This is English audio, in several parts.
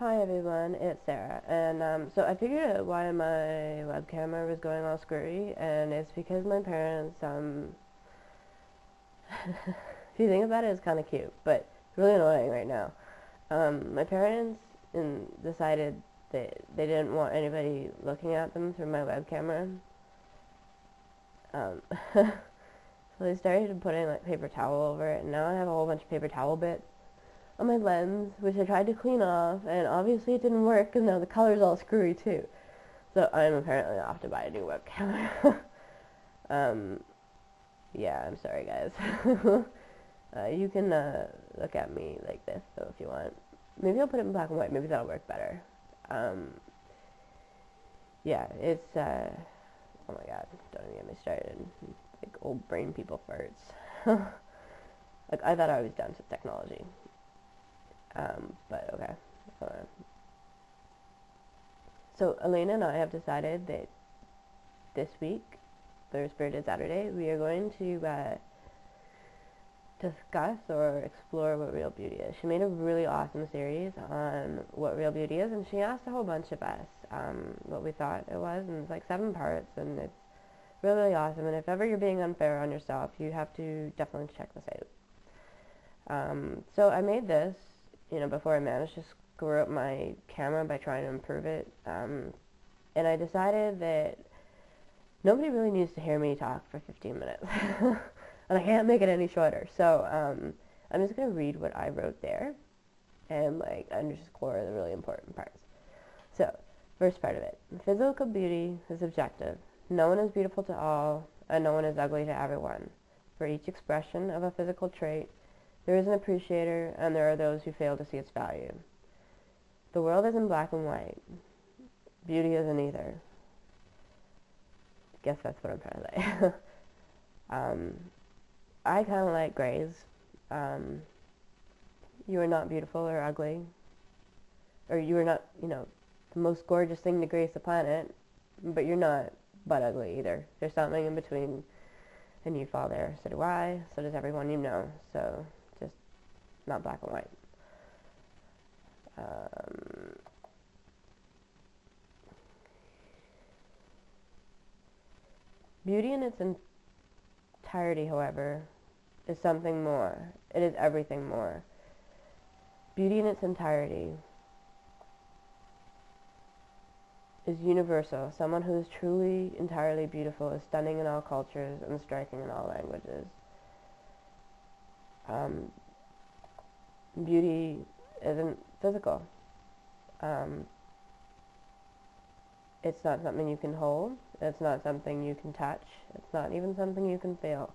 Hi everyone, it's Sarah, and so I figured out why my web camera was going all screwy, and it's because my parents, if you think about it, it's kind of cute, but it's really annoying right now. My parents decided that they didn't want anybody looking at them through my web camera, so they started putting like paper towel over it, and now I have a whole bunch of paper towel bits on my lens, which I tried to clean off, and obviously it didn't work because now the color's all screwy too. So I'm apparently off to buy a new webcam. um, yeah, I'm sorry guys. You can look at me like this though if you want. Maybe I'll put it in black and white. Maybe that'll work better. Um, yeah, it's oh my god, don't even get me started. Like old brain people farts. Like I thought I was done with technology. But okay. Hold on. So Elena and I have decided that this week, Thursday to Saturday, we are going to discuss or explore what real beauty is. She made a really awesome series on what real beauty is, and she asked a whole bunch of us what we thought it was, and it's like 7 parts, and it's really, really awesome. And if ever you're being unfair on yourself, you have to definitely check this out. So I made this, before I managed to screw up my camera by trying to improve it, and I decided that nobody really needs to hear me talk for 15 minutes. And I can't make it any shorter. So I'm just going to read what I wrote there and underscore the really important parts. So, first part of it. Physical beauty is subjective. No one is beautiful to all, and no one is ugly to everyone. For each expression of a physical trait, there is an appreciator, and there are those who fail to see its value. The world isn't black and white. Beauty isn't either. Guess that's what I'm trying to say. I kind of like grays. You are not beautiful or ugly, or you are not, the most gorgeous thing to grace the planet, but you're not butt ugly either. There's something in between, and you fall there. So do I. So does everyone you know. So just not black and white. Beauty in its entirety, however, is something more. It is everything more. Beauty in its entirety is universal. Someone who is truly, entirely beautiful is stunning in all cultures and striking in all languages. Beauty isn't physical. It's not something you can hold. It's not something you can touch. It's not even something you can feel.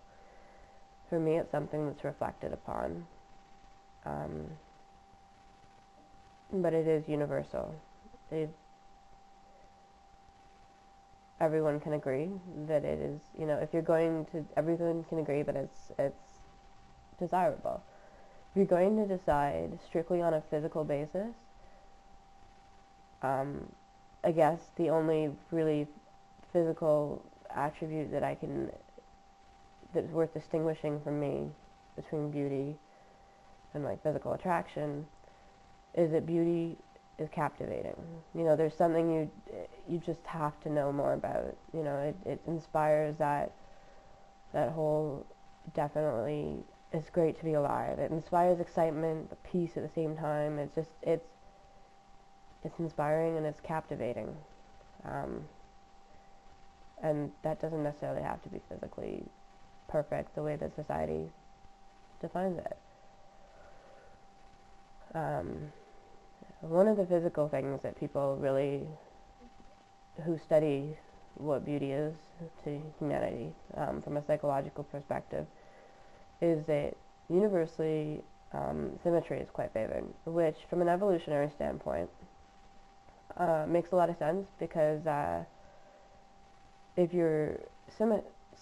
For me, it's something that's reflected upon. But it is universal. Everyone can agree that it is, if you're going to, everyone can agree that it's desirable. If you're going to decide strictly on a physical basis, I guess the only really physical attribute that's worth distinguishing from me between beauty and physical attraction is that beauty is captivating. There's something you just have to know more about. It inspires that whole definitely it's great to be alive. It inspires excitement, peace at the same time. It's inspiring and it's captivating. And that doesn't necessarily have to be physically perfect the way that society defines it. One of the physical things that people really who study what beauty is to humanity from a psychological perspective is that universally symmetry is quite favored, which from an evolutionary standpoint makes a lot of sense because if you're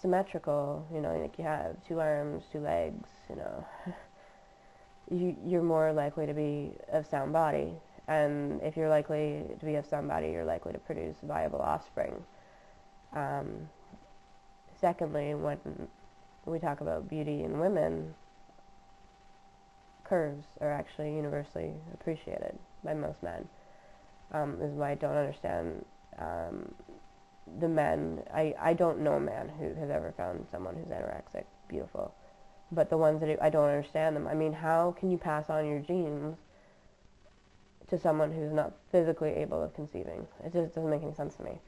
symmetrical, like you have 2 arms, 2 legs, you're more likely to be of sound body. And if you're likely to be of sound body, you're likely to produce viable offspring. Secondly, when we talk about beauty in women, curves are actually universally appreciated. by most men. Is why I don't understand the men. I don't know a man who has ever found someone who's anorexic beautiful. But the ones that I don't understand them. I mean, how can you pass on your genes to someone who's not physically able of conceiving? It just doesn't make any sense to me.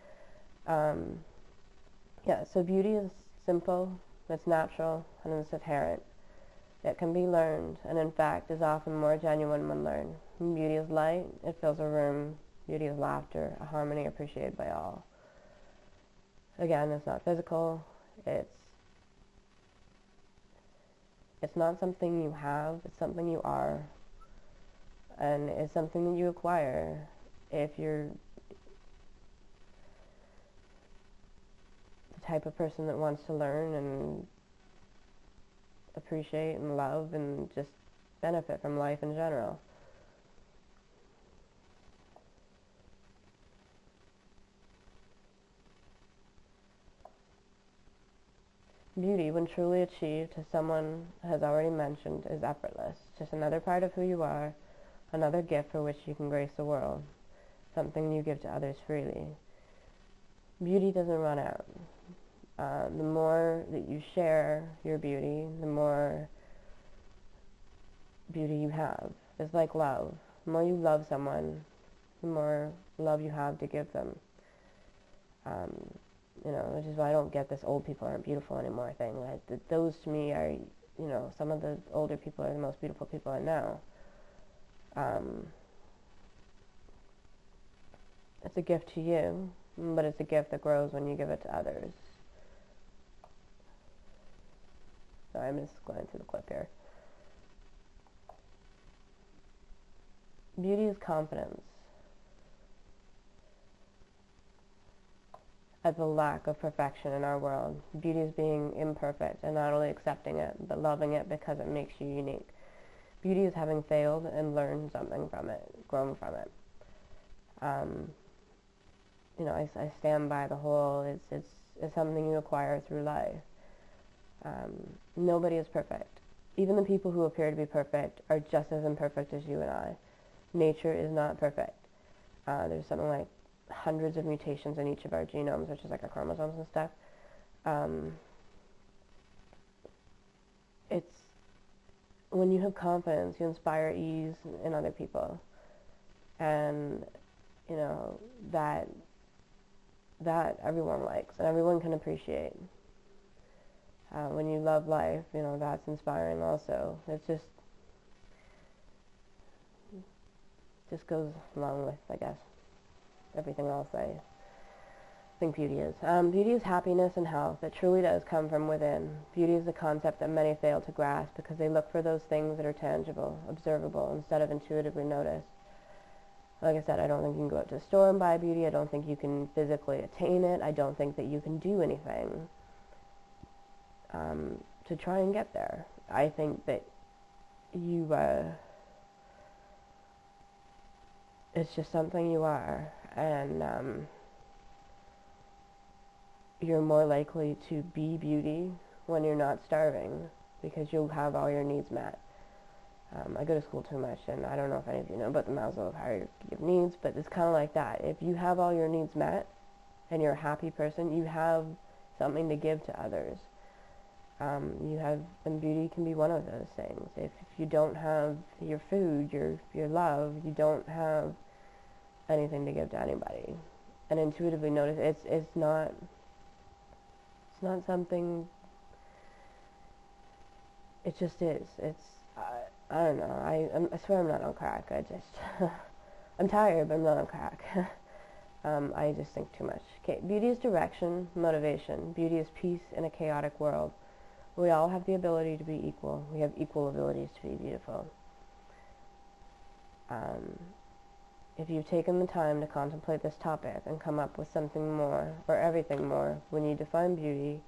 Yeah, so beauty is simple, it's natural, and it's inherent. It can be learned, and in fact is often more genuine when learned. Beauty is light, it fills a room. Beauty is laughter, a harmony appreciated by all. Again, it's not physical, it's not something you have, it's something you are. And it's something that you acquire if you're the type of person that wants to learn and appreciate and love and just benefit from life in general. Beauty, when truly achieved, as someone has already mentioned, is effortless. Just another part of who you are, another gift for which you can grace the world, something you give to others freely. Beauty doesn't run out. The more that you share your beauty, the more beauty you have. It's like love. The more you love someone, the more love you have to give them. Which is why I don't get this old people aren't beautiful anymore thing. Those to me are, some of the older people are the most beautiful people I know. It's a gift to you, but it's a gift that grows when you give it to others. So I'm just going through the clip here. Beauty is confidence at the lack of perfection in our world. Beauty is being imperfect and not only accepting it, but loving it because it makes you unique. Beauty is having failed and learned something from it, grown from it. I stand by the whole, it's something you acquire through life. Nobody is perfect. Even the people who appear to be perfect are just as imperfect as you and I. Nature is not perfect. There's something like hundreds of mutations in each of our genomes, which is like our chromosomes and stuff. It's when you have confidence, you inspire ease in other people, and that everyone likes and everyone can appreciate. When you love life, that's inspiring also. It's just goes along with, I guess, everything else I think beauty is. Beauty is happiness and health. It truly does come from within. Beauty is a concept that many fail to grasp because they look for those things that are tangible, observable, instead of intuitively noticed. Like I said, I don't think you can go out to the store and buy beauty. I don't think you can physically attain it. I don't think that you can do anything to try and get there. I think that it's just something you are, and you're more likely to be beauty when you're not starving because you'll have all your needs met. I go to school too much, and I don't know if any of you know about the Maslow hierarchy of needs, but it's kind of like that. If you have all your needs met and you're a happy person, you have something to give to others. And beauty can be one of those things. If you don't have your food, your love, you don't have anything to give to anybody. And intuitively notice it's not something. It just is. I don't know. I swear I'm not on crack. I'm tired, but I'm not on crack. I just think too much. Okay, beauty is direction, motivation. Beauty is peace in a chaotic world. We all have the ability to be equal. We have equal abilities to be beautiful. If you've taken the time to contemplate this topic and come up with something more, or everything more, when you define beauty,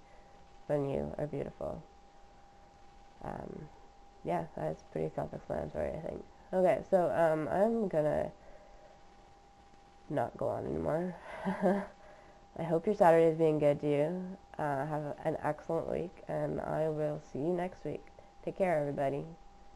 then you are beautiful. Yeah, that's pretty self-explanatory, I think. Okay, so I'm gonna not go on anymore. I hope your Saturday is being good to you. Have an excellent week, and I will see you next week. Take care, everybody.